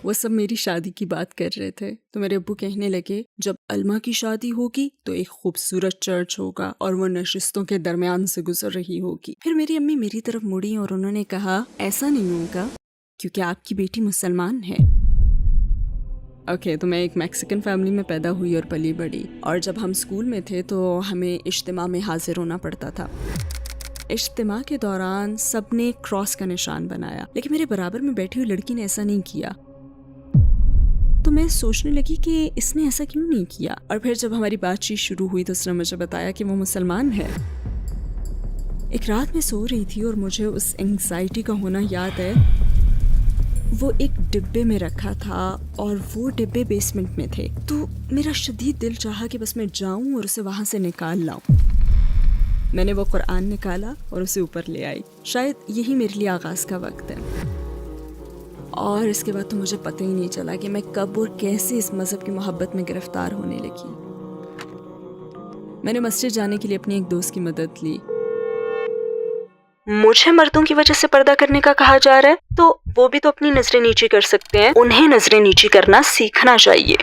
وہ سب میری شادی کی بات کر رہے تھے تو میرے ابو کہنے لگے جب علما کی شادی ہوگی تو ایک خوبصورت چرچ ہوگا اور وہ نشستوں کے درمیان سے گزر رہی ہوگی. پھر میری امی میری طرف مڑی اور انہوں نے کہا ایسا نہیں ہوگا کیونکہ آپ کی بیٹی مسلمان ہے. اوکے تو میں ایک میکسیکن فیملی میں پیدا ہوئی اور پلی بڑھی، اور جب ہم اسکول میں تھے تو ہمیں اجتماع میں حاضر ہونا پڑتا تھا. اجتماع کے دوران سب نے کراس کا نشان بنایا، لیکن میرے برابر میں بیٹھی ہوئی لڑکی نے ایسا نہیں کیا. تو میں سوچنے لگی کہ اس نے ایسا کیوں نہیں کیا، اور پھر جب ہماری بات چیت شروع ہوئی تو اس نے مجھے بتایا کہ وہ مسلمان ہے. ایک رات میں سو رہی تھی اور مجھے اس انگزائٹی کا ہونا یاد ہے. وہ ایک ڈبے میں رکھا تھا اور وہ ڈبے بیسمنٹ میں تھے، تو میرا شدید دل چاہا کہ بس میں جاؤں اور اسے وہاں سے نکال لاؤں. میں نے وہ قرآن نکالا اور اسے اوپر لے آئی. شاید یہی میرے لیے آغاز کا وقت ہے، اور اس کے بعد تو مجھے پتہ ہی نہیں چلا کہ میں کب اور کیسے اس مذہب کی محبت میں گرفتار ہونے لگی. میں نے مسجد جانے کے لیے اپنی ایک دوست کی مدد لی. مجھے مردوں کی وجہ سے پردہ کرنے کا کہا جا رہا ہے تو وہ بھی تو اپنی نظریں نیچی کر سکتے ہیں، انہیں نظریں نیچی کرنا سیکھنا چاہیے.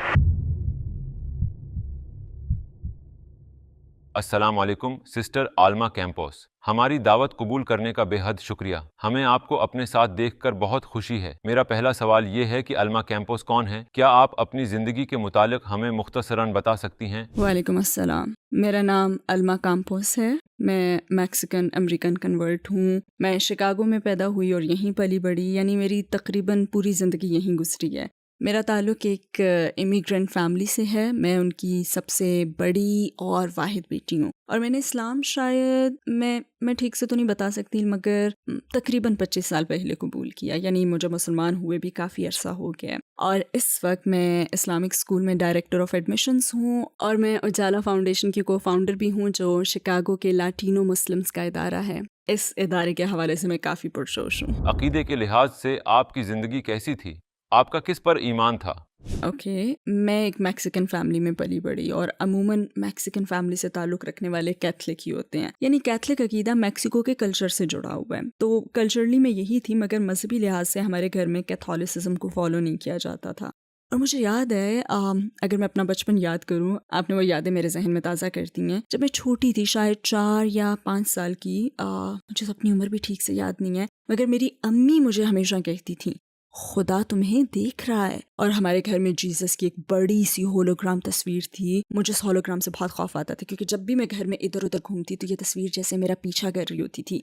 السلام علیکم سسٹر عالمہ کیمپوس، ہماری دعوت قبول کرنے کا بے حد شکریہ. ہمیں آپ کو اپنے ساتھ دیکھ کر بہت خوشی ہے. میرا پہلا سوال یہ ہے کہ عالمہ کیمپوس کون ہے؟ کیا آپ اپنی زندگی کے متعلق ہمیں مختصراً بتا سکتی ہیں؟ وعلیکم السلام، میرا نام عالمہ کیمپوس ہے. میں میکسیکن امریکن کنورٹ ہوں. میں شکاگو میں پیدا ہوئی اور یہیں پلی بڑھی، یعنی میری تقریباً پوری زندگی یہیں گزری ہے. میرا تعلق ایک امیگرینٹ فیملی سے ہے. میں ان کی سب سے بڑی اور واحد بیٹی ہوں، اور میں نے اسلام شاید میں ٹھیک سے تو نہیں بتا سکتی مگر تقریباً 25 سال پہلے قبول کیا، یعنی مجھے مسلمان ہوئے بھی کافی عرصہ ہو گیا. اور اس وقت میں اسلامک اسکول میں ڈائریکٹر آف ایڈمیشنز ہوں، اور میں اجالا فاؤنڈیشن کی کو فاؤنڈر بھی ہوں جو شکاگو کے لاٹینو مسلمز کا ادارہ ہے. اس ادارے کے حوالے سے میں کافی پرجوش ہوں. عقیدے کے لحاظ سے آپ کی زندگی کیسی تھی؟ آپ کا کس پر ایمان تھا؟ اوکے، میں ایک میکسیکن فیملی میں پلی بڑھی، اور عموماً میکسیکن فیملی سے تعلق رکھنے والے کیتھلک ہی ہوتے ہیں، یعنی کیتھلک عقیدہ میکسیکو کے کلچر سے جڑا ہوا ہے. تو کلچرلی میں یہی تھی، مگر مذہبی لحاظ سے ہمارے گھر میں کیتھولسزم کو فالو نہیں کیا جاتا تھا. اور مجھے یاد ہے اگر میں اپنا بچپن یاد کروں، آپ نے وہ یادیں میرے ذہن میں تازہ کر دی ہیں. جب میں چھوٹی تھی، شاید 4 یا 5 سال کی، مجھے اپنی عمر بھی ٹھیک سے یاد نہیں ہے، مگر میری امی مجھے ہمیشہ کہتی تھیں خدا تمہیں دیکھ رہا ہے. اور ہمارے گھر میں جیسس کی ایک بڑی سی ہولوگرام تصویر تھی. مجھے اس ہولوگرام سے بہت خوف آتا تھا، کیونکہ جب بھی میں گھر میں ادھر ادھر گھومتی تو یہ تصویر جیسے میرا پیچھا کر رہی ہوتی تھی.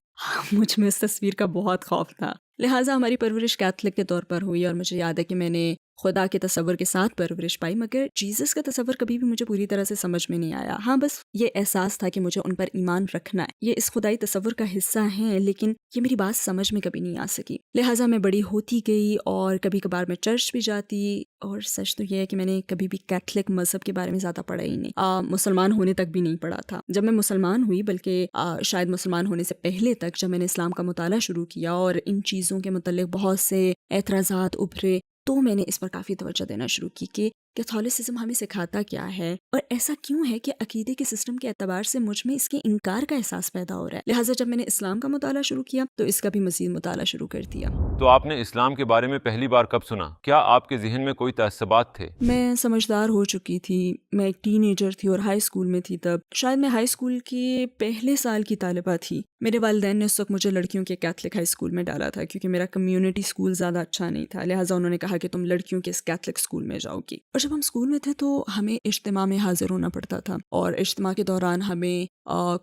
مجھ میں اس تصویر کا بہت خوف تھا. لہٰذا ہماری پرورش کیتھلک کے طور پر ہوئی، اور مجھے یاد ہے کہ میں نے خدا کے تصور کے ساتھ پرورش پائی، مگر جیسس کا تصور کبھی بھی مجھے پوری طرح سے سمجھ میں نہیں آیا. ہاں، بس یہ احساس تھا کہ مجھے ان پر ایمان رکھنا ہے، یہ اس خدائی تصور کا حصہ ہیں، لیکن یہ میری بات سمجھ میں کبھی نہیں آ سکی. لہٰذا میں بڑی ہوتی گئی، اور کبھی کبھار میں چرچ بھی جاتی. اور سچ تو یہ ہے کہ میں نے کبھی بھی کیتھلک مذہب کے بارے میں زیادہ پڑھا ہی نہیں، مسلمان ہونے تک بھی نہیں پڑھا تھا. جب میں مسلمان ہوئی، بلکہ شاید مسلمان ہونے سے پہلے تک، جب میں نے اسلام کا مطالعہ شروع کیا اور ان چیزوں کے متعلق بہت سے اعتراضات ابھرے، تو میں نے اس پر کافی توجہ دینا شروع کی کہ کیتھولسزم ہمیں سکھاتا کیا ہے، اور ایسا کیوں ہے کہ عقیدے کے سسٹم کے اعتبار سے مجھ میں اس کے انکار کا احساس پیدا ہو رہا ہے. لہٰذا جب میں نے اسلام کا مطالعہ شروع کیا تو اس کا بھی مزید مطالعہ شروع کر دیا. تو آپ نے اسلام کے بارے میں پہلی بار کب سنا؟ کیا آپ کے ذہن میں کوئی تعصبات تھے؟ میں سمجھدار ہو چکی تھی، میں ایک ٹین ایجر تھی اور ہائی اسکول میں تھی تب. شاید میں ہائی اسکول کے پہلے سال کی طالبہ تھی. میرے والدین نے اس وقت مجھے لڑکیوں کے کیتھلک ہائی اسکول میں ڈالا تھا، کیونکہ میرا کمیونٹی اسکول زیادہ اچھا نہیں تھا. لہٰذا انہوں نے کہا کہ تم لڑکیوں کے اس کیتھلک اسکول میں جاؤ گی. اور جب ہم اسکول میں تھے تو ہمیں اجتماع میں حاضر ہونا پڑتا تھا، اور اجتماع کے دوران ہمیں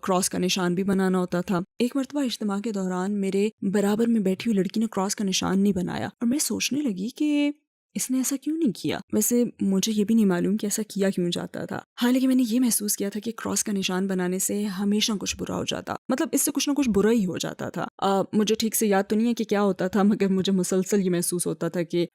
کراس کا نشان بھی بنانا ہوتا تھا. ایک مرتبہ اجتماع کے دوران میرے برابر میں بیٹھی ہوئی لڑکی نے کراس کا نشان نہیں بنایا، اور میں سوچنے لگی کہ اس نے ایسا کیوں نہیں کیا. ویسے مجھے یہ بھی نہیں معلوم کہ ایسا کیا کیوں جاتا تھا، حالانکہ میں نے یہ محسوس کیا تھا کہ کراس کا نشان بنانے سے ہمیشہ کچھ برا ہو جاتا، مطلب اس سے کچھ نہ کچھ برا ہی ہو جاتا تھا. مجھے ٹھیک سے یاد تو نہیں ہے کہ کیا ہوتا تھا، مگر مجھے مسلسل یہ محسوس ہوتا تھا کہ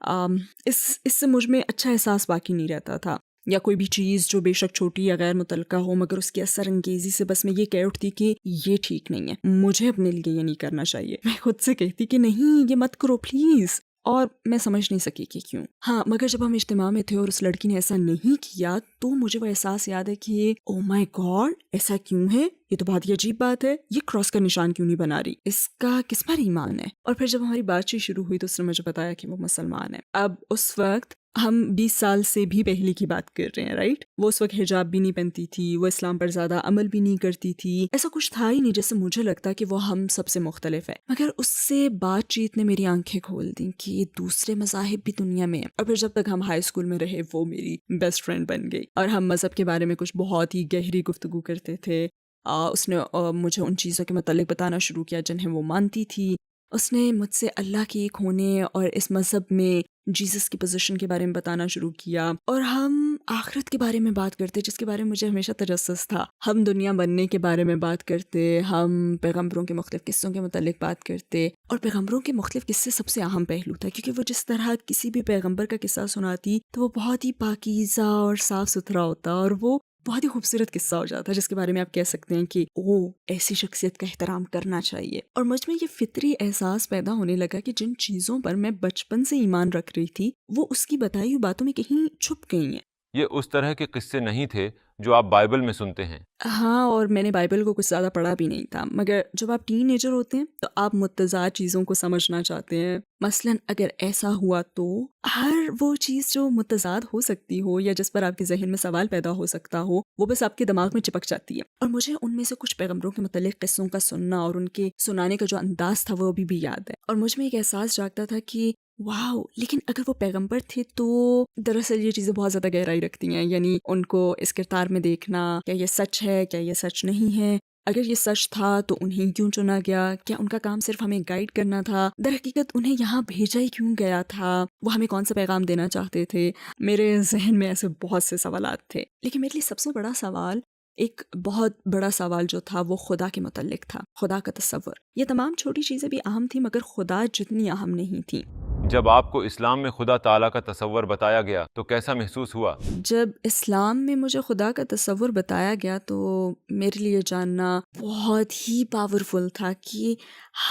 اس سے مجھ میں اچھا احساس باقی نہیں رہتا تھا. یا کوئی بھی چیز جو بے شک چھوٹی یا غیر متعلقہ ہو، مگر اس کی اثر انگیزی سے بس میں یہ کہہ اٹھتی کہ یہ ٹھیک نہیں ہے، مجھے اپنے لیے یہ نہیں کرنا چاہیے. میں خود سے کہتی کہ نہیں، یہ مت کرو پلیز. اور میں سمجھ نہیں سکی کہ کیوں. ہاں مگر جب ہم اجتماع میں تھے اور اس لڑکی نے ایسا نہیں کیا تو مجھے وہ احساس یاد ہے کہ او مائی گاڈ ایسا کیوں ہے, یہ تو بہت ہی عجیب بات ہے, یہ کراس کا نشان کیوں نہیں بنا رہی, اس کا کس پر ایمان ہے. اور پھر جب ہماری بات چیت شروع ہوئی تو اس نے مجھے بتایا کہ وہ مسلمان ہے. اب اس وقت ہم 20 سال سے بھی پہلے کی بات کر رہے ہیں رائٹ. وہ اس وقت حجاب بھی نہیں پہنتی تھی, وہ اسلام پر زیادہ عمل بھی نہیں کرتی تھی, ایسا کچھ تھا ہی نہیں جیسے مجھے لگتا کہ وہ ہم سب سے مختلف ہے. مگر اس سے بات چیت نے میری آنکھیں کھول دیں کہ یہ دوسرے مذاہب بھی دنیا میں ہیں. اور پھر جب تک ہم ہائی اسکول میں رہے وہ میری بیسٹ فرینڈ بن گئی اور ہم مذہب کے بارے میں کچھ بہت ہی گہری گفتگو کرتے تھے. اس نے مجھے ان چیزوں کے متعلق بتانا شروع کیا جنہیں وہ مانتی تھی. اس نے مجھ سے اللہ کے ایک ہونے اور اس مذہب میں جیسس کی پوزیشن کے بارے میں بتانا شروع کیا. اور ہم آخرت کے بارے میں بات کرتے جس کے بارے میں مجھے ہمیشہ تجسس تھا. ہم دنیا بننے کے بارے میں بات کرتے, ہم پیغمبروں کے مختلف قصوں کے متعلق بات کرتے. اور پیغمبروں کے مختلف قصے سب سے اہم پہلو تھا کیونکہ وہ جس طرح کسی بھی پیغمبر کا قصہ سناتی تو وہ بہت ہی پاکیزہ اور صاف ستھرا ہوتا اور وہ بہت ہی خوبصورت قصہ ہو جاتا جس کے بارے میں آپ کہہ سکتے ہیں کہ ایسی شخصیت کا احترام کرنا چاہیے. اور مجھ میں یہ فطری احساس پیدا ہونے لگا کہ جن چیزوں پر میں بچپن سے ایمان رکھ رہی تھی وہ اس کی بتائی ہوئی باتوں میں کہیں چھپ گئی ہیں. یہ اس طرح کے قصے نہیں تھے جو آپ بائبل میں سنتے ہیں. ہاں, اور میں نے بائبل کو کچھ زیادہ پڑھا بھی نہیں تھا. مگر جب آپ ٹین ایجر ہوتے ہیں تو آپ متضاد چیزوں کو سمجھنا چاہتے ہیں. مثلاً اگر ایسا ہوا تو ہر وہ چیز جو متضاد ہو سکتی ہو یا جس پر آپ کے ذہن میں سوال پیدا ہو سکتا ہو وہ بس آپ کے دماغ میں چپک جاتی ہے. اور مجھے ان میں سے کچھ پیغمبروں کے متعلق قصوں کا سننا اور ان کے سنانے کا جو انداز تھا وہ ابھی بھی یاد ہے. اور مجھ میں ایک احساس جاگتا تھا کہ واو, لیکن اگر وہ پیغمبر تھے تو دراصل یہ چیزیں بہت زیادہ گہرائی رکھتی ہیں. یعنی ان کو اس کردار میں دیکھنا, کیا یہ سچ ہے, کیا یہ سچ نہیں ہے, اگر یہ سچ تھا تو انہیں کیوں چنا گیا, کیا ان کا کام صرف ہمیں گائیڈ کرنا تھا, در حقیقت انہیں یہاں بھیجا ہی کیوں گیا تھا, وہ ہمیں کون سا پیغام دینا چاہتے تھے. میرے ذہن میں ایسے بہت سے سوالات تھے. لیکن میرے لیے سب سے بڑا سوال, ایک بہت بڑا سوال جو تھا وہ خدا کے متعلق تھا, خدا کا تصور. یہ تمام چھوٹی چیزیں بھی اہم تھیں مگر خدا جتنی اہم نہیں تھیں. جب آپ کو اسلام میں خدا تعالیٰ کا تصور بتایا گیا تو کیسا محسوس ہوا؟ جب اسلام میں مجھے خدا کا تصور بتایا گیا تو میرے لیے جاننا بہت ہی پاورفل تھا کہ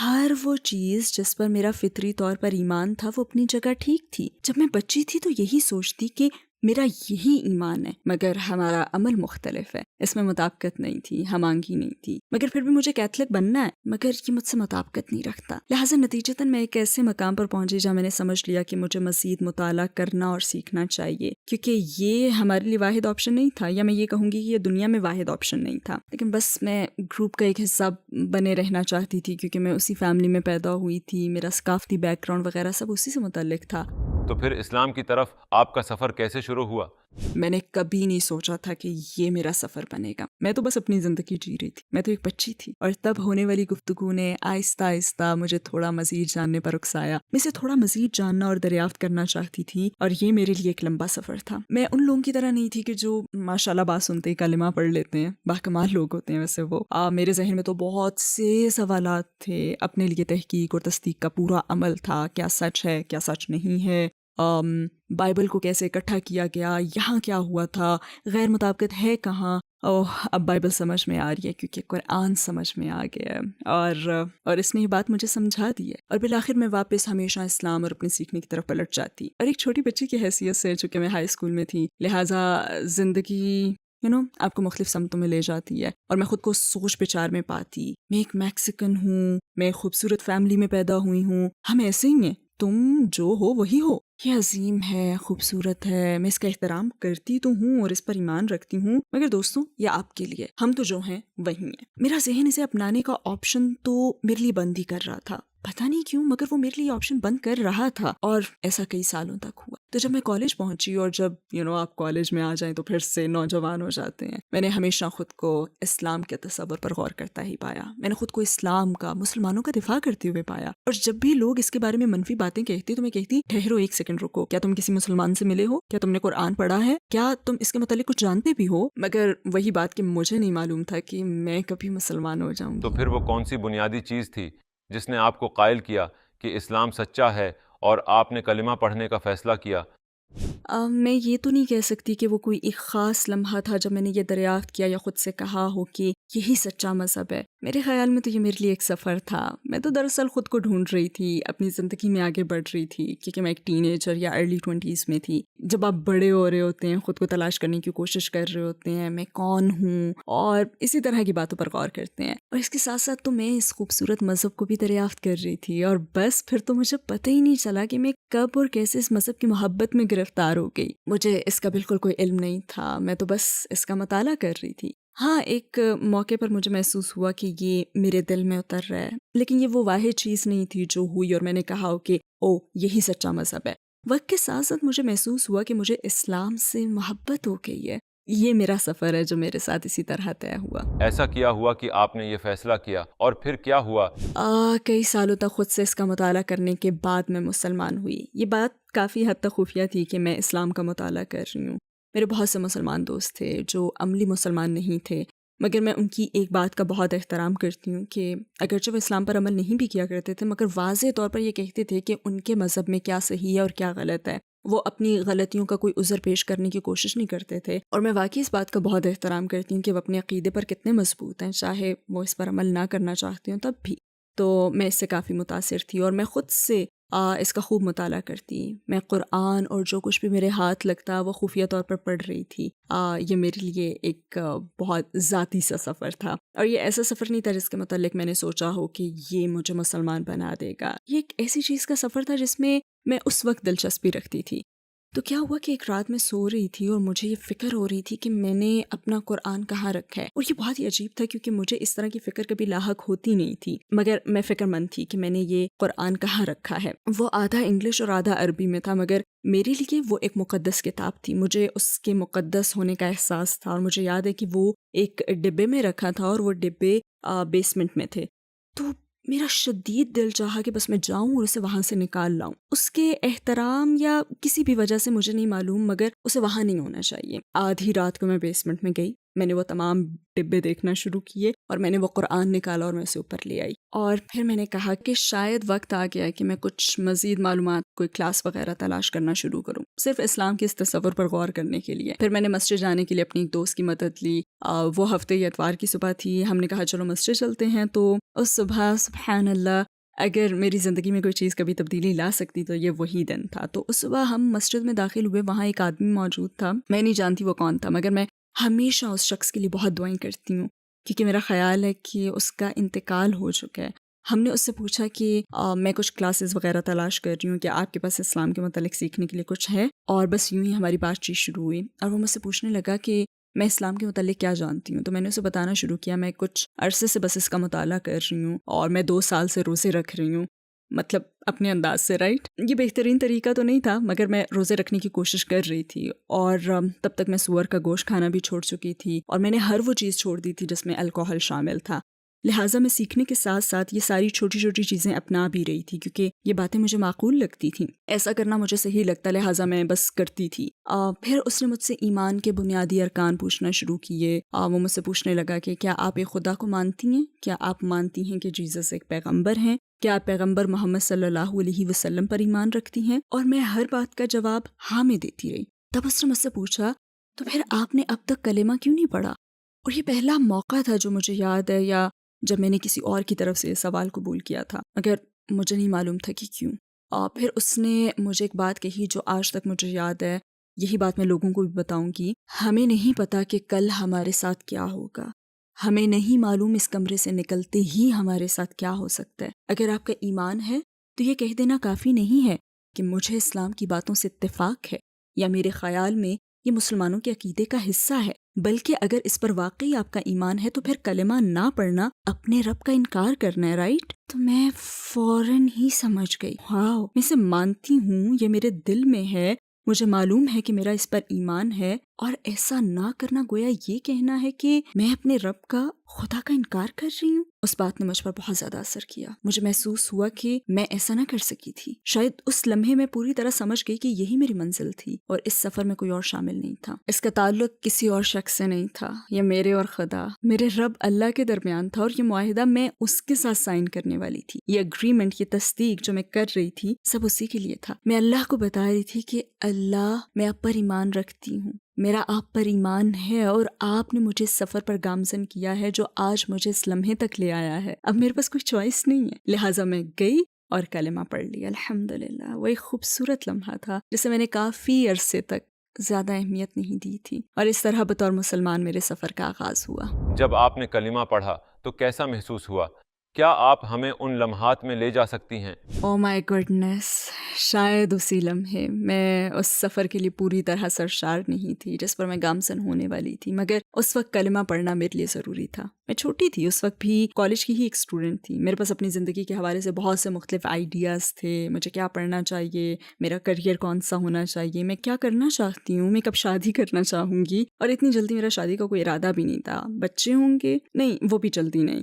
ہر وہ چیز جس پر میرا فطری طور پر ایمان تھا وہ اپنی جگہ ٹھیک تھی. جب میں بچی تھی تو یہی سوچتی کہ میرا یہی ایمان ہے مگر ہمارا عمل مختلف ہے. اس میں مطابقت نہیں تھی, ہم آنگی نہیں تھی. مگر پھر بھی مجھے کیتھولک بننا ہے مگر یہ مجھ سے مطابقت نہیں رکھتا. لہٰذا نتیجتاً میں ایک ایسے مقام پر پہنچی جہاں میں نے سمجھ لیا کہ مجھے مزید مطالعہ کرنا اور سیکھنا چاہیے کیونکہ یہ ہمارے لیے واحد آپشن نہیں تھا, یا میں یہ کہوں گی کہ یہ دنیا میں واحد آپشن نہیں تھا. لیکن بس میں گروپ کا ایک حصہ بنے رہنا چاہتی تھی کیونکہ میں اسی فیملی میں پیدا ہوئی تھی, میرا ثقافتی بیک گراؤنڈ وغیرہ سب اسی سے متعلق تھا. تو پھر اسلام کی طرف آپ کا سفر کیسے شروع ہوا؟ میں نے کبھی نہیں سوچا تھا کہ یہ میرا سفر بنے گا. میں تو بس اپنی زندگی جی رہی تھی, میں تو ایک بچی تھی. اور تب ہونے والی گفتگو نے آہستہ آہستہ مجھے تھوڑا مزید جاننے پر اکسایا. میں اسے تھوڑا مزید جاننا اور دریافت کرنا چاہتی تھی اور یہ میرے لیے ایک لمبا سفر تھا. میں ان لوگوں کی طرح نہیں تھی کہ جو ماشاءاللہ بات سنتے ہی کلمہ پڑھ لیتے ہیں, باکمال لوگ ہوتے ہیں ویسے وہ. میرے ذہن میں تو بہت سے سوالات تھے, اپنے لیے تحقیق اور تصدیق کا پورا عمل تھا. کیا سچ ہے, کیا سچ نہیں ہے, بائبل کو کیسے اکٹھا کیا گیا, یہاں کیا ہوا تھا, غیر مطابقت ہے کہاں. اب بائبل سمجھ میں آ رہی ہے کیونکہ قرآن سمجھ میں آ گیا ہے اور اس نے یہ بات مجھے سمجھا دی ہے. اور بالآخر میں واپس ہمیشہ اسلام اور اپنے سیکھنے کی طرف پلٹ جاتی. اور ایک چھوٹی بچی کی حیثیت سے چونکہ میں ہائی اسکول میں تھی لہٰذا زندگی آپ کو مختلف سمتوں میں لے جاتی ہے اور میں خود کو سوچ بچار میں پاتی. میں ایک میکسیکن ہوں, میں ایک خوبصورت فیملی میں پیدا ہوئی ہوں, ہم ایسے ہی ہیں, تم جو ہو وہی ہو. یہ عظیم ہے, خوبصورت ہے, میں اس کا احترام کرتی تو ہوں اور اس پر ایمان رکھتی ہوں مگر دوستوں یہ آپ کے لیے, ہم تو جو ہیں وہی ہیں. میرا ذہن اسے اپنانے کا آپشن تو میرے لیے بند ہی کر رہا تھا, پتہ نہیں کیوں مگر وہ میرے لیے آپشن بند کر رہا تھا. اور ایسا کئی سالوں تک ہوا. تو جب میں کالج پہنچی اور جب آپ کالج میں آ جائیں تو پھر سے نوجوان ہو جاتے ہیں, میں نے ہمیشہ خود کو اسلام کے تصور پر غور کرتا ہی پایا. میں نے خود کو اسلام کا, مسلمانوں کا دفاع کرتے ہوئے پایا. اور جب بھی لوگ اس کے بارے میں منفی باتیں کہتے تو میں کہتی ٹھہرو ایک سیکنڈ رکو, کیا تم کسی مسلمان سے ملے ہو, کیا تم نے قرآن پڑھا ہے, کیا تم اس کے متعلق کچھ جانتے بھی ہو. مگر وہی بات کہ مجھے نہیں معلوم تھا کہ میں کبھی مسلمان ہو جاؤں گی. تو پھر وہ کون سی بنیادی چیز تھی جس نے آپ کو قائل کیا کہ اسلام سچا ہے اور آپ نے کلمہ پڑھنے کا فیصلہ کیا؟ میں یہ تو نہیں کہہ سکتی کہ وہ کوئی ایک خاص لمحہ تھا جب میں نے یہ دریافت کیا یا خود سے کہا ہو کہ یہی سچا مذہب ہے. میرے خیال میں تو یہ میرے لیے ایک سفر تھا. میں تو دراصل خود کو ڈھونڈ رہی تھی، اپنی زندگی میں آگے بڑھ رہی تھی، کیونکہ میں ایک ٹین ایجر یا ارلی 20s میں تھی. جب آپ بڑے ہو رہے ہوتے ہیں، خود کو تلاش کرنے کی کوشش کر رہے ہوتے ہیں، میں کون ہوں، اور اسی طرح کی باتوں پر غور کرتے ہیں. اور اس کے ساتھ ساتھ تو میں اس خوبصورت مذہب کو بھی دریافت کر رہی تھی، اور بس پھر تو مجھے پتہ ہی نہیں چلا کہ میں کب اور کیسے اس مذہب کی محبت میں گرفتار ہو گئی. مجھے اس کا بالکل کوئی علم نہیں تھا، میں تو بس اس کا مطالعہ کر رہی تھی. ہاں، ایک موقع پر مجھے محسوس ہوا کہ یہ میرے دل میں اتر رہا ہے، لیکن یہ وہ واحد چیز نہیں تھی جو ہوئی اور میں نے کہا ہو کہ او یہی سچا مذہب ہے. وقت کے ساتھ ساتھ مجھے محسوس ہوا کہ مجھے اسلام سے محبت ہو گئی ہے. یہ میرا سفر ہے جو میرے ساتھ اسی طرح طے ہوا. ایسا کیا ہوا کہ آپ نے یہ فیصلہ کیا اور پھر کیا ہوا؟ کئی سالوں تک خود سے اس کا مطالعہ کرنے کے بعد میں مسلمان ہوئی. یہ بات کافی حد تک خفیہ تھی کہ میں اسلام کا مطالعہ کر رہی ہوں. میرے بہت سے مسلمان دوست تھے جو عملی مسلمان نہیں تھے، مگر میں ان کی ایک بات کا بہت احترام کرتی ہوں کہ اگرچہ وہ اسلام پر عمل نہیں بھی کیا کرتے تھے، مگر واضح طور پر یہ کہتے تھے کہ ان کے مذہب میں کیا صحیح ہے اور کیا غلط ہے. وہ اپنی غلطیوں کا کوئی عذر پیش کرنے کی کوشش نہیں کرتے تھے، اور میں واقعی اس بات کا بہت احترام کرتی ہوں کہ وہ اپنے عقیدے پر کتنے مضبوط ہیں، چاہے وہ اس پر عمل نہ کرنا چاہتے ہوں تب بھی. تو میں اس سے کافی متاثر تھی اور میں خود سے اس کا خوب مطالعہ کرتی. میں قرآن اور جو کچھ بھی میرے ہاتھ لگتا وہ خفیہ طور پر پڑھ رہی تھی. یہ میرے لیے ایک بہت ذاتی سا سفر تھا، اور یہ ایسا سفر نہیں تھا جس کے متعلق میں نے سوچا ہو کہ یہ مجھے مسلمان بنا دے گا. یہ ایک ایسی چیز کا سفر تھا جس میں میں اس وقت دلچسپی رکھتی تھی. تو کیا ہوا کہ ایک رات میں سو رہی تھی اور مجھے یہ فکر ہو رہی تھی کہ میں نے اپنا قرآن کہاں رکھا ہے. اور یہ بہت ہی عجیب تھا کیونکہ مجھے اس طرح کی فکر کبھی لاحق ہوتی نہیں تھی، مگر میں فکر مند تھی کہ میں نے یہ قرآن کہاں رکھا ہے. وہ آدھا انگلش اور آدھا عربی میں تھا، مگر میرے لیے وہ ایک مقدس کتاب تھی. مجھے اس کے مقدس ہونے کا احساس تھا، اور مجھے یاد ہے کہ وہ ایک ڈبے میں رکھا تھا اور وہ ڈبے بیسمنٹ میں تھے. تو میرا شدید دل چاہا کہ بس میں جاؤں اور اسے وہاں سے نکال لاؤں. اس کے احترام یا کسی بھی وجہ سے مجھے نہیں معلوم، مگر اسے وہاں نہیں ہونا چاہیے. آدھی رات کو میں بیسمنٹ میں گئی، میں نے وہ تمام ڈبے دیکھنا شروع کیے اور میں نے وہ قرآن نکالا اور میں اسے اوپر لے آئی. اور پھر میں نے کہا کہ شاید وقت آ گیا کہ میں کچھ مزید معلومات، کوئی کلاس وغیرہ تلاش کرنا شروع کروں، صرف اسلام کے اس تصور پر غور کرنے کے لیے. پھر میں نے مسجد جانے کے لیے اپنی ایک دوست کی مدد لی. وہ ہفتے یا اتوار کی صبح تھی. ہم نے کہا چلو مسجد چلتے ہیں. تو اس صبح سبحان اللہ، اگر میری زندگی میں کوئی چیز کبھی تبدیلی لا سکتی تو یہ وہی دن تھا. تو اس صبح ہم مسجد میں داخل ہوئے. وہاں ایک آدمی موجود تھا، میں نہیں جانتی وہ کون تھا، مگر میں ہمیشہ اس شخص کے لیے بہت دعائیں کرتی ہوں کیونکہ میرا خیال ہے کہ اس کا انتقال ہو چکا ہے. ہم نے اس سے پوچھا کہ میں کچھ کلاسز وغیرہ تلاش کر رہی ہوں، کہ آپ کے پاس اسلام کے متعلق سیکھنے کے لیے کچھ ہے. اور بس یوں ہی ہماری بات چیت شروع ہوئی، اور وہ مجھ سے پوچھنے لگا کہ میں اسلام کے متعلق کیا جانتی ہوں. تو میں نے اسے بتانا شروع کیا میں کچھ عرصے سے بس اس کا مطالعہ کر رہی ہوں، اور میں 2 سال سے روزے رکھ رہی ہوں. مطلب اپنے انداز سے، رائٹ. یہ بہترین طریقہ تو نہیں تھا، مگر میں روزے رکھنے کی کوشش کر رہی تھی. اور تب تک میں سور کا گوشت کھانا بھی چھوڑ چکی تھی، اور میں نے ہر وہ چیز چھوڑ دی تھی جس میں الکوہل شامل تھا. لہٰذا میں سیکھنے کے ساتھ ساتھ یہ ساری چھوٹی چھوٹی چیزیں اپنا بھی رہی تھی کیونکہ یہ باتیں مجھے معقول لگتی تھیں. ایسا کرنا مجھے صحیح لگتا، لہٰذا میں بس کرتی تھی. پھر اس نے مجھ سے ایمان کے بنیادی ارکان پوچھنا شروع کیے. وہ مجھ سے پوچھنے لگا کہ کیا آپ ایک خدا کو مانتی ہیں؟ کیا آپ مانتی ہیں کہ جیسس ایک پیغمبر ہیں؟ کیا آپ پیغمبر محمد صلی اللہ علیہ وسلم پر ایمان رکھتی ہیں؟ اور میں ہر بات کا جواب ہاں میں دیتی رہی. تب اس نے مجھ سے پوچھا تو پھر آپ نے اب تک کلمہ کیوں نہیں پڑھا؟ اور یہ پہلا موقع تھا جو مجھے یاد ہے، یا جب میں نے کسی اور کی طرف سے سوال قبول کیا تھا، مگر مجھے نہیں معلوم تھا کہ کیوں. پھر اس نے مجھے ایک بات کہی جو آج تک مجھے یاد ہے. یہی بات میں لوگوں کو بھی بتاؤں گی. ہمیں نہیں پتا کہ کل ہمارے ساتھ کیا ہوگا. ہمیں نہیں معلوم اس کمرے سے نکلتے ہی ہمارے ساتھ کیا ہو سکتا ہے. اگر آپ کا ایمان ہے تو یہ کہہ دینا کافی نہیں ہے کہ مجھے اسلام کی باتوں سے اتفاق ہے، یا میرے خیال میں یہ مسلمانوں کے عقیدے کا حصہ ہے، بلکہ اگر اس پر واقعی آپ کا ایمان ہے تو پھر کلمہ نہ پڑھنا اپنے رب کا انکار کرنا ہے، رائٹ؟ تو میں فوراً ہی سمجھ گئی، واو، میں اسے مانتی ہوں، یہ میرے دل میں ہے، مجھے معلوم ہے کہ میرا اس پر ایمان ہے، اور ایسا نہ کرنا گویا یہ کہنا ہے کہ میں اپنے رب کا، خدا کا انکار کر رہی ہوں۔ اس بات نے مجھ پر بہت زیادہ اثر کیا۔ مجھے محسوس ہوا کہ میں ایسا نہ کر سکی تھی۔ شاید اس لمحے میں پوری طرح سمجھ گئی کہ یہی میری منزل تھی اور اس سفر میں کوئی اور شامل نہیں تھا۔ اس کا تعلق کسی اور شخص سے نہیں تھا، یہ میرے اور خدا، میرے رب اللہ کے درمیان تھا، اور یہ معاہدہ میں اس کے ساتھ سائن کرنے والی تھی۔ یہ اگریمنٹ، یہ تصدیق جو میں کر رہی تھی، سب اسی کے لیے تھا۔ میں اللہ کو بتا رہی تھی کہ اللہ، میں آپ پر ایمان رکھتی ہوں، میرا آپ پر ایمان ہے، اور آپ نے مجھے اس سفر پر گامزن کیا ہے جو آج مجھے اس لمحے تک لے آیا ہے۔ اب میرے پاس کوئی چوائس نہیں ہے، لہٰذا میں گئی اور کلمہ پڑھ لیا۔ الحمدللہ۔ وہ ایک خوبصورت لمحہ تھا جسے میں نے کافی عرصے تک زیادہ اہمیت نہیں دی تھی، اور اس طرح بطور مسلمان میرے سفر کا آغاز ہوا۔ جب آپ نے کلمہ پڑھا تو کیسا محسوس ہوا؟ کیا آپ ہمیں ان لمحات میں لے جا سکتی ہیں؟ او مائی گڈنس، شاید اسی لمحے میں اس سفر کے لیے پوری طرح سرشار نہیں تھی جس پر میں گامزن ہونے والی تھی، مگر اس وقت کلمہ پڑھنا میرے لیے ضروری تھا۔ میں چھوٹی تھی، اس وقت بھی کالج کی ہی ایک اسٹوڈنٹ تھی۔ میرے پاس اپنی زندگی کے حوالے سے بہت سے مختلف آئیڈیاز تھے، مجھے کیا پڑھنا چاہیے، میرا کریئر کون سا ہونا چاہیے، میں کیا کرنا چاہتی ہوں، میں کب شادی کرنا چاہوں گی، اور اتنی جلدی میرا شادی کا کوئی ارادہ بھی نہیں تھا۔ بچے ہوں گے، نہیں وہ بھی جلدی نہیں۔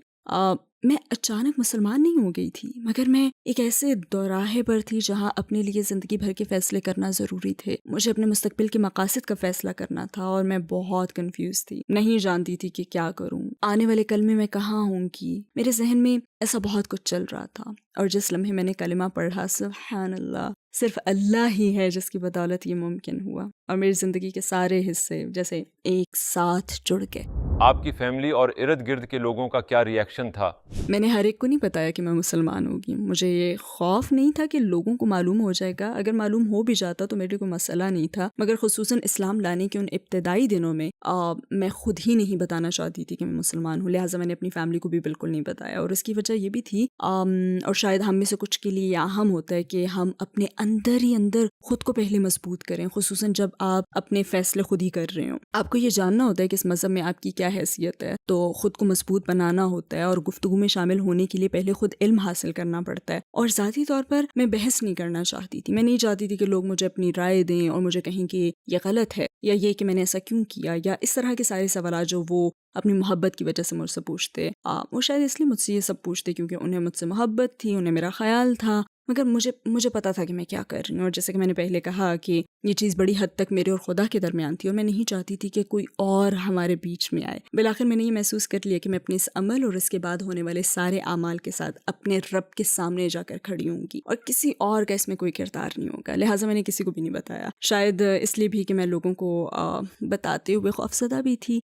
میں اچانک مسلمان نہیں ہو گئی تھی، مگر میں ایک ایسے دوراہے پر تھی جہاں اپنے لیے زندگی بھر کے فیصلے کرنا ضروری تھے۔ مجھے اپنے مستقبل کے مقاصد کا فیصلہ کرنا تھا، اور میں بہت کنفیوز تھی، نہیں جانتی تھی کہ کیا کروں، آنے والے کل میں میں کہاں ہوں گی۔ میرے ذہن میں ایسا بہت کچھ چل رہا تھا، اور جس لمحے میں نے کلمہ پڑھا، سبحان اللہ، صرف اللہ ہی ہے جس کی بدولت یہ ممکن ہوا، اور میری زندگی کے سارے حصے جیسے ایک ساتھ جڑ گئے۔ آپ کی فیملی اور ارد گرد کے لوگوں کا کیا ری ایکشن تھا؟ میں نے ہر ایک کو نہیں بتایا کہ میں مسلمان ہوگی۔ مجھے یہ خوف نہیں تھا کہ لوگوں کو معلوم ہو جائے گا، اگر معلوم ہو بھی جاتا تو میرے کوئی مسئلہ نہیں تھا، مگر خصوصاً اسلام لانے کے ان ابتدائی دنوں میں میں خود ہی نہیں بتانا چاہتی تھی کہ میں مسلمان ہوں، لہٰذا میں نے اپنی فیملی کو بھی بالکل نہیں بتایا، اور اس کی وجہ یہ بھی تھی، اور شاید ہم میں سے کچھ کے لیے یہ اہم ہوتا ہے کہ ہم اپنے اندر ہی اندر خود کو پہلے مضبوط کریں، خصوصاً جب آپ اپنے فیصلے خود ہی کر رہے ہوں۔ آپ کو یہ جاننا ہوتا ہے کہ اس مذہب میں آپ کی کیا حیثیت ہے، تو خود کو مضبوط بنانا ہوتا ہے، اور گفتگو میں شامل ہونے کے لیے پہلے خود علم حاصل کرنا پڑتا ہے۔ اور ذاتی طور پر میں بحث نہیں کرنا چاہتی تھی، میں نہیں چاہتی تھی کہ لوگ مجھے اپنی رائے دیں اور مجھے کہیں کہ یہ غلط ہے، یا یہ کہ میں نے ایسا کیوں کیا، یا اس طرح کے سارے سوالات جو وہ اپنی محبت کی وجہ سے مجھ سے پوچھتے۔ وہ شاید اس لیے مجھ سے یہ سب پوچھتے کیونکہ انہیں مجھ سے محبت تھی، انہیں میرا خیال تھا، مگر مجھے پتا تھا کہ میں کیا کر رہی ہوں، اور جیسے کہ میں نے پہلے کہا کہ یہ چیز بڑی حد تک میرے اور خدا کے درمیان تھی، اور میں نہیں چاہتی تھی کہ کوئی اور ہمارے بیچ میں آئے۔ بالآخر میں نے یہ محسوس کر لیا کہ میں اپنے اس عمل اور اس کے بعد ہونے والے سارے اعمال کے ساتھ اپنے رب کے سامنے جا کر کھڑی ہوں گی، اور کسی اور کا اس میں کوئی کردار نہیں ہوگا، لہٰذا میں نے کسی کو بھی نہیں بتایا، شاید اس لیے بھی کہ میں لوگوں کو بتاتے ہوئے خوفزدہ بھی تھی۔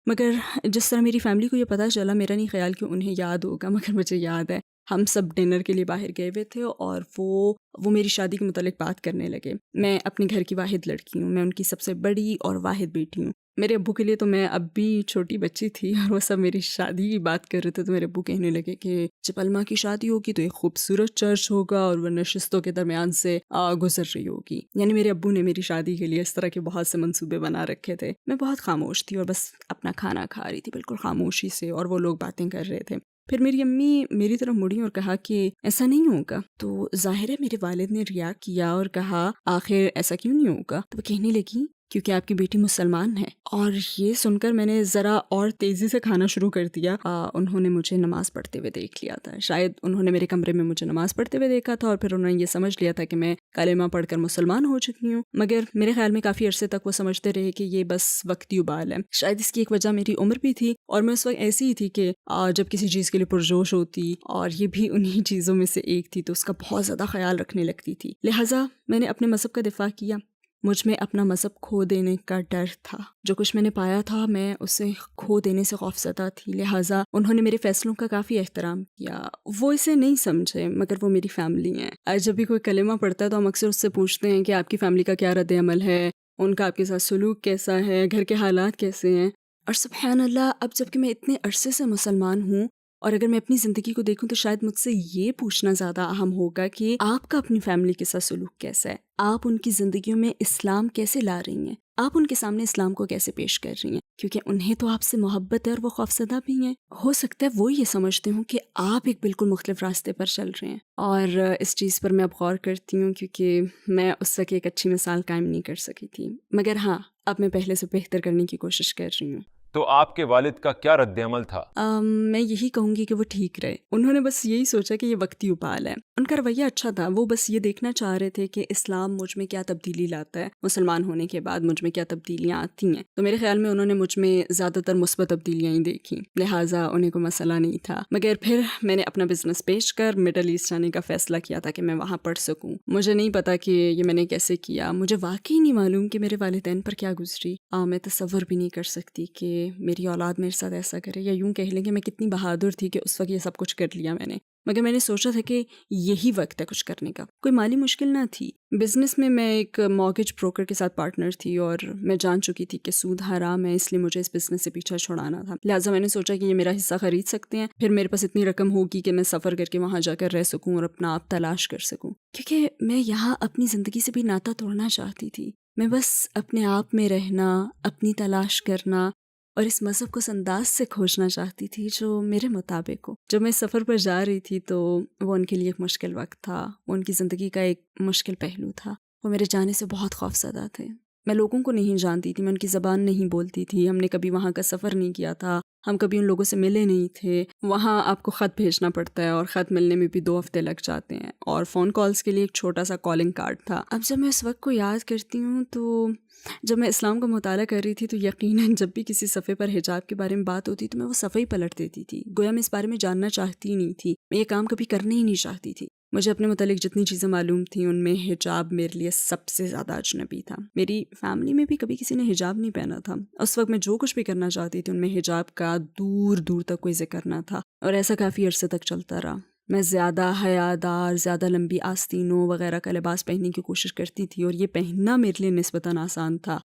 مگر جس طرح میری فیملی کو یہ پتہ چلا، میرا نہیں خیال کہ انہیں یاد ہوگا، مگر مجھے یاد ہے ہم سب ڈنر کے لیے باہر گئے ہوئے تھے، اور وہ میری شادی کے متعلق بات کرنے لگے۔ میں اپنے گھر کی واحد لڑکی ہوں، میں ان کی سب سے بڑی اور واحد بیٹی ہوں۔ میرے ابو کے لیے تو میں اب بھی چھوٹی بچی تھی، اور وہ سب میری شادی کی بات کر رہے تھے، تو میرے ابو کہنے لگے کہ جب علمہ کی شادی ہوگی تو ایک خوبصورت چرچ ہوگا، اور وہ نشستوں کے درمیان سے گزر رہی ہوگی۔ یعنی میرے ابو نے میری شادی کے لیے اس طرح کے بہت سے منصوبے بنا رکھے تھے۔ میں بہت خاموش تھی اور بس اپنا کھانا کھا رہی تھی بالکل خاموشی سے، اور وہ لوگ باتیں کر رہے تھے۔ پھر میری امی میری طرف مڑی اور کہا کہ ایسا نہیں ہوگا، تو ظاہر ہے میرے والد نے ریا کیا اور کہا آخر ایسا کیوں نہیں ہوگا، تو وہ کہنے لگی کیونکہ آپ کی بیٹی مسلمان ہے۔ اور یہ سن کر میں نے ذرا اور تیزی سے کھانا شروع کر دیا۔ انہوں نے مجھے نماز پڑھتے ہوئے دیکھ لیا تھا، شاید انہوں نے میرے کمرے میں مجھے نماز پڑھتے ہوئے دیکھا تھا، اور پھر انہوں نے یہ سمجھ لیا تھا کہ میں کلمہ پڑھ کر مسلمان ہو چکی ہوں، مگر میرے خیال میں کافی عرصے تک وہ سمجھتے رہے کہ یہ بس وقتی ابال ہے۔ شاید اس کی ایک وجہ میری عمر بھی تھی، اور میں اس وقت ایسی ہی تھی کہ جب کسی چیز کے لیے پرجوش ہوتی، اور یہ بھی انہی چیزوں میں سے ایک تھی، تو اس کا بہت زیادہ خیال رکھنے لگتی تھی۔ لہٰذا میں نے اپنے مذہب کا دفاع کیا۔ مجھ میں اپنا مذہب کھو دینے کا ڈر تھا، جو کچھ میں نے پایا تھا میں اسے کھو دینے سے خوفزدہ تھی، لہٰذا انہوں نے میرے فیصلوں کا کافی احترام کیا۔ وہ اسے نہیں سمجھے، مگر وہ میری فیملی ہیں۔ آج جب بھی کوئی کلمہ پڑھتا ہے تو ہم اکثر اس سے پوچھتے ہیں کہ آپ کی فیملی کا کیا رد عمل ہے، ان کا آپ کے ساتھ سلوک کیسا ہے، گھر کے حالات کیسے ہیں۔ اور سبحان اللہ، اب جب کہ میں اتنے عرصے سے مسلمان ہوں اور اگر میں اپنی زندگی کو دیکھوں تو شاید مجھ سے یہ پوچھنا زیادہ اہم ہوگا کہ آپ کا اپنی فیملی کے ساتھ سلوک کیسا ہے، آپ ان کی زندگیوں میں اسلام کیسے لا رہی ہیں، آپ ان کے سامنے اسلام کو کیسے پیش کر رہی ہیں، کیونکہ انہیں تو آپ سے محبت ہے اور وہ خوفزدہ بھی ہیں. ہو سکتا ہے وہ یہ سمجھتے ہوں کہ آپ ایک بالکل مختلف راستے پر چل رہے ہیں. اور اس چیز پر میں اب غور کرتی ہوں کیونکہ میں اس وقت ایک اچھی مثال قائم نہیں کر سکی تھی، مگر ہاں اب میں پہلے سے بہتر کرنے کی کوشش کر رہی ہوں. تو آپ کے والد کا کیا رد عمل تھا؟ میں یہی کہوں گی کہ وہ ٹھیک رہے. انہوں نے بس یہی سوچا کہ یہ وقتی اپال ہے. ان کا رویہ اچھا تھا، وہ بس یہ دیکھنا چاہ رہے تھے کہ اسلام مجھ میں کیا تبدیلی لاتا ہے، مسلمان ہونے کے بعد مجھ میں کیا تبدیلیاں آتی ہیں. تو میرے خیال میں انہوں نے مجھ میں زیادہ تر مثبت تبدیلیاں ہی دیکھی، لہٰذا انہیں کوئی مسئلہ نہیں تھا. مگر پھر میں نے اپنا بزنس بیچ کر مڈل ایسٹ جانے کا فیصلہ کیا تھا کہ میں وہاں پڑھ سکوں. مجھے نہیں پتا کہ یہ میں نے کیسے کیا، مجھے واقعی نہیں معلوم کہ میرے والدین پر کیا گزری. میں تصور بھی نہیں کر سکتی کہ میری اولاد میرے ساتھ ایسا کرے، یا یوں کہہ لیں کہ میں کتنی بہادر تھی کہ اس وقت یہ سب کچھ کر لیا میں نے. مگر میں نے سوچا تھا کہ یہی وقت ہے کچھ کرنے کا. کوئی مالی مشکل نہ تھی. بزنس میں میں ایک مارگیج بروکر کے ساتھ پارٹنر تھی اور میں جان چکی تھی کہ سود حرام ہے، اس لیے مجھے اس بزنس سے پیچھا چھڑانا تھا. لہٰذا میں نے سوچا کہ یہ میرا حصہ خرید سکتے ہیں، پھر میرے پاس اتنی رقم ہوگی کہ میں سفر کر کے وہاں جا کر رہ سکوں اور اپنا آپ تلاش کر سکوں. کیونکہ میں یہاں اپنی زندگی سے بھی ناطہ توڑنا چاہتی تھی. میں بس اپنے آپ میں رہنا، اپنی تلاش کرنا اور اس مذہب کو اس انداز سے کھوجنا چاہتی تھی جو میرے مطابق ہو. جب میں سفر پر جا رہی تھی تو وہ ان کے لیے ایک مشکل وقت تھا، وہ ان کی زندگی کا ایک مشکل پہلو تھا. وہ میرے جانے سے بہت خوفزدہ تھے. میں لوگوں کو نہیں جانتی تھی، میں ان کی زبان نہیں بولتی تھی، ہم نے کبھی وہاں کا سفر نہیں کیا تھا، ہم کبھی ان لوگوں سے ملے نہیں تھے. وہاں آپ کو خط بھیجنا پڑتا ہے اور خط ملنے میں بھی 2 ہفتے لگ جاتے ہیں، اور فون کالز کے لیے ایک چھوٹا سا کالنگ کارڈ تھا. اب جب میں اس وقت کو یاد کرتی ہوں تو جب میں اسلام کا مطالعہ کر رہی تھی تو یقیناً جب بھی کسی صفحے پر حجاب کے بارے میں بات ہوتی تو میں وہ صفحہ ہی پلٹ دیتی تھی، گویا میں اس بارے میں جاننا چاہتی ہی نہیں تھی، میں یہ کام کبھی کرنا ہی نہیں چاہتی تھی. مجھے اپنے متعلق جتنی چیزیں معلوم تھیں ان میں حجاب میرے لیے سب سے زیادہ اجنبی تھا. میری فیملی میں بھی کبھی کسی نے حجاب نہیں پہنا تھا. اس وقت میں جو کچھ بھی کرنا چاہتی تھی ان میں حجاب کا دور دور تک کوئی ذکر نہ تھا، اور ایسا کافی عرصے تک چلتا رہا. میں زیادہ حیادار، زیادہ لمبی آستینوں وغیرہ کا لباس پہننے کی کوشش کرتی تھی، اور یہ پہننا میرے لیے نسبتاً آسان تھا.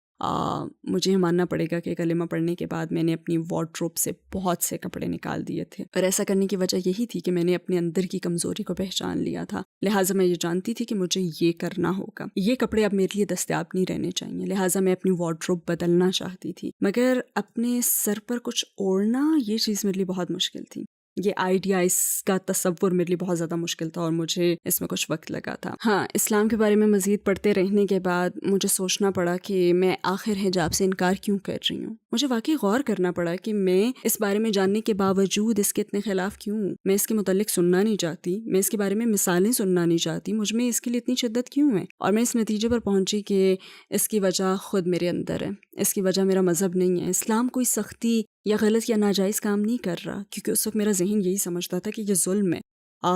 مجھے یہ ماننا پڑے گا کہ کلمہ پڑھنے کے بعد میں نے اپنی وارڈروب سے بہت سے کپڑے نکال دیے تھے، اور ایسا کرنے کی وجہ یہی تھی کہ میں نے اپنے اندر کی کمزوری کو پہچان لیا تھا. لہٰذا میں یہ جانتی تھی کہ مجھے یہ کرنا ہوگا، یہ کپڑے اب میرے لیے دستیاب نہیں رہنے چاہیے. لہٰذا میں اپنی وارڈروب بدلنا چاہتی تھی، مگر اپنے سر پر کچھ اوڑھنا یہ چیز میرے لیے بہت مشکل تھی. یہ آئیڈیا، اس کا تصور میرے لیے بہت زیادہ مشکل تھا اور مجھے اس میں کچھ وقت لگا تھا. ہاں، اسلام کے بارے میں مزید پڑھتے رہنے کے بعد مجھے سوچنا پڑا کہ میں آخر حجاب سے انکار کیوں کر رہی ہوں. مجھے واقعی غور کرنا پڑا کہ میں اس بارے میں جاننے کے باوجود اس کے اتنے خلاف کیوں ہوں. میں اس کے متعلق سننا نہیں چاہتی، میں اس کے بارے میں مثالیں سننا نہیں چاہتی، مجھ میں اس کے لیے اتنی شدت کیوں ہے. اور میں اس نتیجے پر پہنچی کہ اس کی وجہ خود میرے اندر ہے، اس کی وجہ میرا مذہب نہیں ہے. اسلام کوئی سختی یا غلط یا ناجائز کام نہیں کر رہا، کیونکہ اس وقت میرا ذہن یہی سمجھتا تھا کہ یہ ظلم ہے،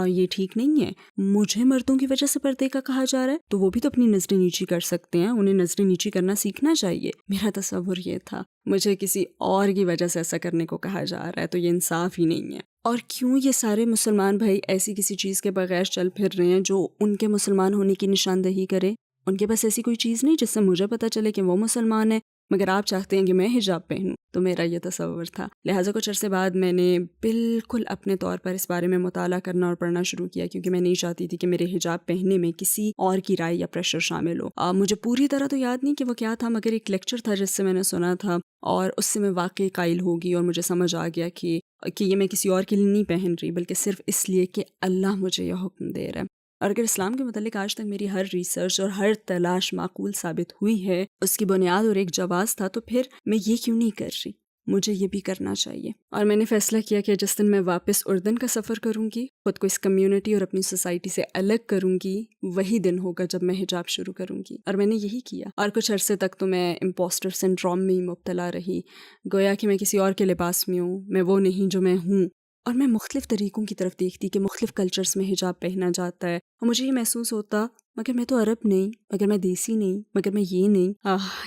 یہ ٹھیک نہیں ہے. مجھے مردوں کی وجہ سے پردے کا کہا جا رہا ہے تو وہ بھی تو اپنی نظریں نیچی کر سکتے ہیں، انہیں نظریں نیچی کرنا سیکھنا چاہیے. میرا تصور یہ تھا. مجھے کسی اور کی وجہ سے ایسا کرنے کو کہا جا رہا ہے تو یہ انصاف ہی نہیں ہے. اور کیوں یہ سارے مسلمان بھائی ایسی کسی چیز کے بغیر چل پھر رہے ہیں جو ان کے مسلمان ہونے کی نشاندہی کرے؟ ان کے پاس ایسی کوئی چیز نہیں جس سے مجھے پتہ چلے کہ وہ مسلمان ہیں، مگر آپ چاہتے ہیں کہ میں حجاب پہنوں. تو میرا یہ تصور تھا. لہٰذا کچھ عرصے بعد میں نے بالکل اپنے طور پر اس بارے میں مطالعہ کرنا اور پڑھنا شروع کیا، کیونکہ میں نہیں چاہتی تھی کہ میرے حجاب پہننے میں کسی اور کی رائے یا پریشر شامل ہو. مجھے پوری طرح تو یاد نہیں کہ وہ کیا تھا، مگر ایک لیکچر تھا جس سے میں نے سنا تھا اور اس سے میں واقعی قائل ہوگی، اور مجھے سمجھ آ گیا کہ یہ میں کسی اور کے لیے نہیں پہن رہی بلکہ صرف اس لیے کہ اللہ مجھے یہ حکم دے رہا ہے. اور اگر اسلام کے متعلق آج تک میری ہر ریسرچ اور ہر تلاش معقول ثابت ہوئی ہے، اس کی بنیاد اور ایک جواز تھا، تو پھر میں یہ کیوں نہیں کر رہی؟ مجھے یہ بھی کرنا چاہیے. اور میں نے فیصلہ کیا کہ جس دن میں واپس اردن کا سفر کروں گی، خود کو اس کمیونٹی اور اپنی سوسائٹی سے الگ کروں گی، وہی دن ہوگا جب میں حجاب شروع کروں گی. اور میں نے یہی کیا. اور کچھ عرصے تک تو میں امپوسٹر سنڈروم میں ہی مبتلا رہی، گویا کہ میں کسی اور کے لباس میں ہوں، میں وہ نہیں جو میں ہوں. اور میں مختلف طریقوں کی طرف دیکھتی کہ مختلف کلچرز میں حجاب پہنا جاتا ہے، اور مجھے یہ محسوس ہوتا مگر میں تو عرب نہیں، مگر میں دیسی نہیں، مگر میں یہ نہیں.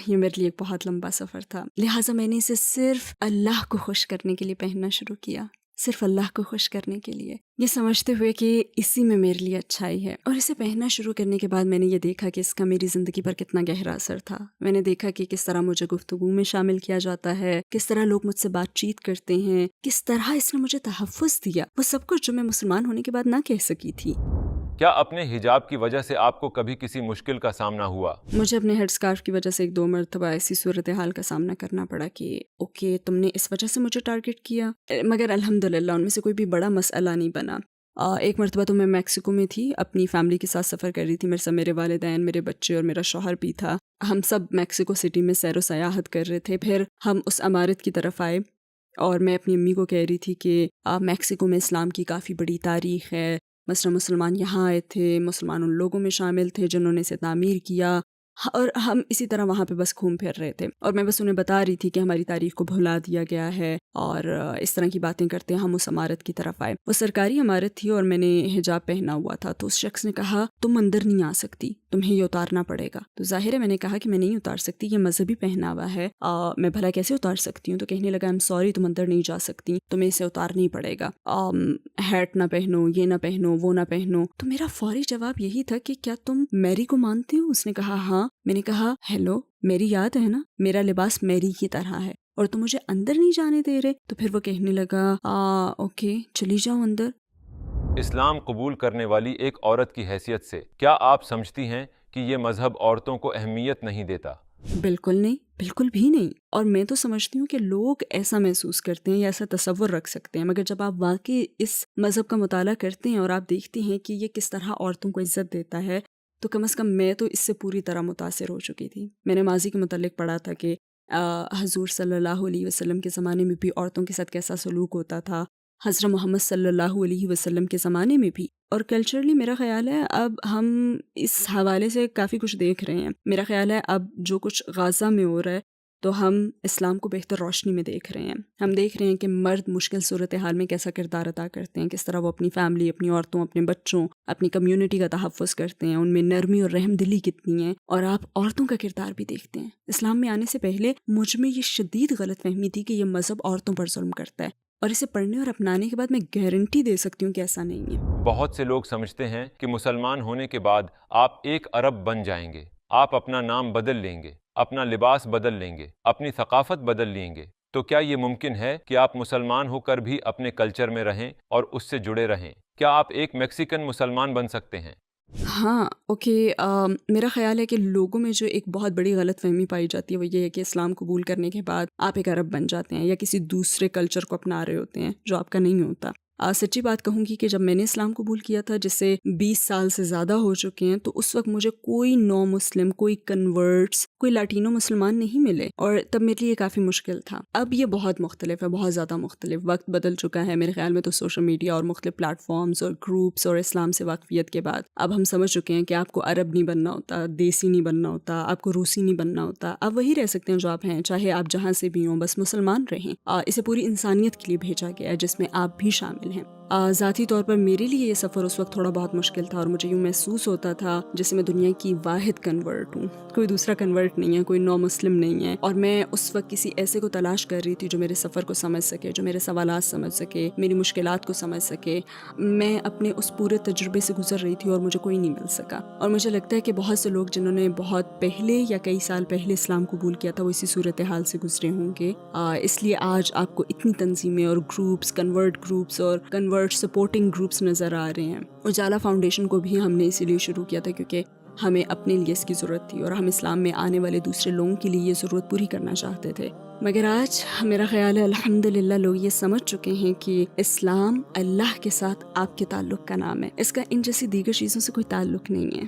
یہ میرے لیے ایک بہت لمبا سفر تھا. لہٰذا میں نے اسے صرف اللہ کو خوش کرنے کے لیے پہننا شروع کیا. صرف اللہ کو خوش کرنے کے لیے، یہ سمجھتے ہوئے کہ اسی میں میرے لیے اچھائی ہے۔ اور اسے پہننا شروع کرنے کے بعد میں نے یہ دیکھا کہ اس کا میری زندگی پر کتنا گہرا اثر تھا۔ میں نے دیکھا کہ کس طرح مجھے گفتگو میں شامل کیا جاتا ہے، کس طرح لوگ مجھ سے بات چیت کرتے ہیں، کس طرح اس نے مجھے تحفظ دیا، وہ سب کچھ جو میں مسلمان ہونے کے بعد نہ کہہ سکی تھی۔ کیا اپنے حجاب کی وجہ سے آپ کو کبھی کسی مشکل کا سامنا ہوا؟ مجھے اپنے ہیڈ اسکارف کی وجہ سے 1-2 مرتبہ ایسی صورتحال کا سامنا کرنا پڑا کہ اوکے تم نے اس وجہ سے مجھے ٹارگٹ کیا، مگر الحمدللہ ان میں سے کوئی بھی بڑا مسئلہ نہیں بنا۔ ایک مرتبہ تو میں میکسیکو میں تھی، اپنی فیملی کے ساتھ سفر کر رہی تھی، میرے ساتھ میرے والدین، میرے بچے اور میرا شوہر بھی تھا۔ ہم سب میکسیکو سٹی میں سیر و سیاحت کر رہے تھے۔ پھر ہم اس عمارت کی طرف آئے اور میں اپنی امی کو کہہ رہی تھی کہ میکسیکو میں اسلام کی کافی بڑی تاریخ ہے، مثلا مسلمان یہاں آئے تھے، مسلمان ان لوگوں میں شامل تھے جنہوں نے اسے تعمیر کیا، اور ہم اسی طرح وہاں پہ بس گھوم پھر رہے تھے، اور میں بس انہیں بتا رہی تھی کہ ہماری تاریخ کو بھلا دیا گیا ہے، اور اس طرح کی باتیں کرتے ہیں۔ ہم اس عمارت کی طرف آئے، وہ سرکاری عمارت تھی اور میں نے حجاب پہنا ہوا تھا، تو اس شخص نے کہا تم اندر نہیں آ سکتی، تمہیں یہ اتارنا پڑے گا۔ تو ظاہر ہے میں نے کہا کہ میں نہیں اتار سکتی، یہ مذہبی پہناوا ہے، میں بھلا کیسے اتار سکتی ہوں؟ تو کہنے لگا ایم سوری، تم اندر نہیں جا سکتی، تمہیں اسے اتارنا ہی پڑے گا، ہیٹ نہ پہنو، یہ نہ پہنو، وہ نہ پہنو۔ تو میرا فوری جواب یہی تھا کہ کیا تم میری کو مانتے ہو؟ اس نے کہا ہاں۔ میں نے کہا ہیلو، میری یاد ہے نا، میرا لباس میری کی طرح ہے اور تم مجھے اندر نہیں جانے دے رہے؟ تو پھر وہ کہنے لگا اوکے چلی جاؤ اندر۔ اسلام قبول کرنے والی ایک عورت کی حیثیت سے کیا آپ سمجھتی ہیں کہ یہ مذہب عورتوں کو اہمیت نہیں دیتا؟ بالکل نہیں، بالکل بھی نہیں۔ اور میں تو سمجھتی ہوں کہ لوگ ایسا محسوس کرتے ہیں یا ایسا تصور رکھ سکتے ہیں، مگر جب آپ واقعی اس مذہب کا مطالعہ کرتے ہیں اور آپ دیکھتے ہیں کہ یہ کس طرح عورتوں کو عزت دیتا ہے، تو کم از کم میں تو اس سے پوری طرح متاثر ہو چکی تھی۔ میں نے ماضی کے متعلق پڑھا تھا کہ حضور صلی اللہ علیہ وسلم کے زمانے میں بھی عورتوں کے ساتھ کیسا سلوک ہوتا تھا، حضرت محمد صلی اللہ علیہ وسلم کے زمانے میں بھی، اور کلچرلی میرا خیال ہے اب ہم اس حوالے سے کافی کچھ دیکھ رہے ہیں۔ میرا خیال ہے اب جو کچھ غازہ میں ہو رہا ہے تو ہم اسلام کو بہتر روشنی میں دیکھ رہے ہیں۔ ہم دیکھ رہے ہیں کہ مرد مشکل صورتحال میں کیسا کردار ادا کرتے ہیں، کس طرح وہ اپنی فیملی، اپنی عورتوں، اپنے بچوں، اپنی کمیونٹی کا تحفظ کرتے ہیں، ان میں نرمی اور رحم دلی کتنی ہے، اور آپ عورتوں کا کردار بھی دیکھتے ہیں۔ اسلام میں آنے سے پہلے مجھ میں یہ شدید غلط فہمی تھی کہ یہ مذہب عورتوں پر ظلم کرتا ہے، اور اسے پڑھنے اور اپنانے کے بعد میں گارنٹی دے سکتی ہوں کہ ایسا نہیں ہے۔ بہت سے لوگ سمجھتے ہیں کہ مسلمان ہونے کے بعد آپ ایک عرب بن جائیں گے، آپ اپنا نام بدل لیں گے، اپنا لباس بدل لیں گے، اپنی ثقافت بدل لیں گے۔ تو کیا یہ ممکن ہے کہ آپ مسلمان ہو کر بھی اپنے کلچر میں رہیں اور اس سے جڑے رہیں؟ کیا آپ ایک میکسیکن مسلمان بن سکتے ہیں؟ ہاں اوکے، میرا خیال ہے کہ لوگوں میں جو ایک بہت بڑی غلط فہمی پائی جاتی ہے وہ یہ ہے کہ اسلام قبول کرنے کے بعد آپ ایک عرب بن جاتے ہیں یا کسی دوسرے کلچر کو اپنا رہے ہوتے ہیں، جو آپ کا نہیں ہوتا۔ سچی بات کہوں گی کہ جب میں نے اسلام قبول کیا تھا، جسے 20 سال سے زیادہ ہو چکے ہیں، تو اس وقت مجھے کوئی نو مسلم، کوئی کنورٹس، کوئی لاٹینو مسلمان نہیں ملے، اور تب میرے لیے کافی مشکل تھا۔ اب یہ بہت مختلف ہے، بہت زیادہ مختلف، وقت بدل چکا ہے۔ میرے خیال میں تو سوشل میڈیا اور مختلف پلیٹ فارمز اور گروپس اور اسلام سے واقفیت کے بعد اب ہم سمجھ چکے ہیں کہ آپ کو عرب نہیں بننا ہوتا، دیسی نہیں بننا ہوتا، آپ کو روسی نہیں بننا ہوتا، آپ وہی رہ سکتے ہیں جو آپ ہیں، چاہے آپ جہاں سے بھی ہوں، بس مسلمان رہیں۔ اسے پوری انسانیت کے لیے بھیجا گیا ہے جس میں آپ بھی شامل ہیں۔ ذاتی طور پر میرے لیے یہ سفر اس وقت تھوڑا بہت مشکل تھا، اور مجھے یوں محسوس ہوتا تھا جیسے میں دنیا کی واحد کنورٹ ہوں، کوئی دوسرا کنورٹ نہیں ہے، کوئی نو مسلم نہیں ہے، اور میں اس وقت کسی ایسے کو تلاش کر رہی تھی جو میرے سفر کو سمجھ سکے، جو میرے سوالات سمجھ سکے، میری مشکلات کو سمجھ سکے۔ میں اپنے اس پورے تجربے سے گزر رہی تھی اور مجھے کوئی نہیں مل سکا، اور مجھے لگتا ہے کہ بہت سے لوگ جنہوں نے بہت پہلے یا کئی سال پہلے اسلام قبول کیا تھا وہ اسی صورتحال سے گزرے ہوں گے۔ اس لیے آج آپ کو اتنی تنظیمیں اور گروپس، کنورٹ گروپس اور کنورٹ سپورٹنگ گروپس نظر آ رہے ہیں۔ اجالا فاؤنڈیشن کو بھی ہم نے اسی لیے شروع کیا تھا کیونکہ ہمیں اپنے لیے اس کی ضرورت تھی، اور ہم اسلام میں آنے والے دوسرے لوگوں کے لیے یہ ضرورت پوری کرنا چاہتے تھے۔ مگر آج میرا خیال ہے الحمدللہ لوگ یہ سمجھ چکے ہیں کہ اسلام اللہ کے ساتھ آپ کے تعلق کا نام ہے، اس کا ان جیسی دیگر چیزوں سے کوئی تعلق نہیں ہے۔